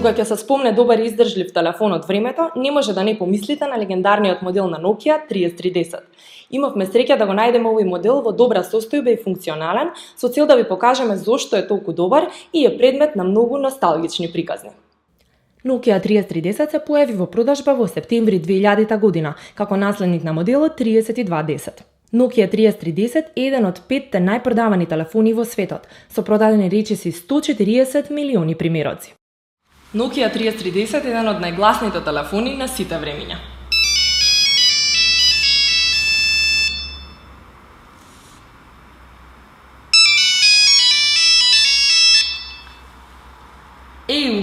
Кога ќе се спомне добар и издржлив телефон од времето, не може да не помислите на легендарниот модел на Nokia 3310. Имавме среќа да го најдеме овој модел во добра состојба и функционален, со цел да ви покажеме зошто е толку добар и е предмет на многу носталгични приказни. Nokia 3310 се појави во продажба во септември 2000 година, како наследник на моделот 3210. Nokia 3310 е еден од 5 најпродавани телефони во светот, со продадени речиси 140 милиони примероци. Nokia 3310 е еден од најгласните телефони на сите времиња.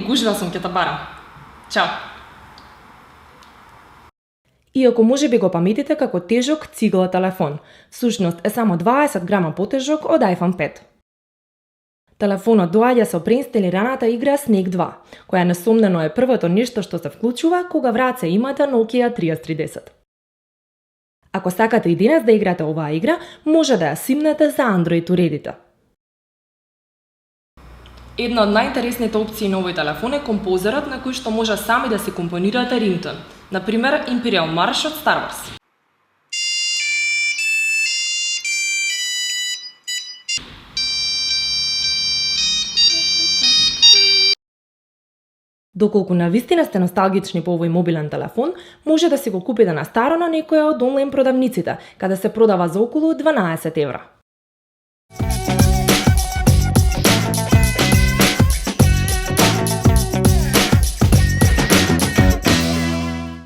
Угужва сум, ќе те барам. Чао! Иако може би го паметите како тежок цигла телефон, всушност е само 20 грама потежок од iPhone 5. Телефонот доаѓа со преинсталираната игра Snake 2, која несомнено е првото нешто што се вклучува кога в раце имате Nokia 3310. Ако сакате и денес да играте оваа игра, може да ја симнете за Android уредите. Една од најинтересните опции на овој телефон е композерот на кој што може сами да се компонирате рингтон, например Imperial March од Star Wars. Доколку навистина сте носталгични по овој мобилен телефон, може да си го купите на старо на некоја од онлайн продавниците, каде се продава за околу 12 евра.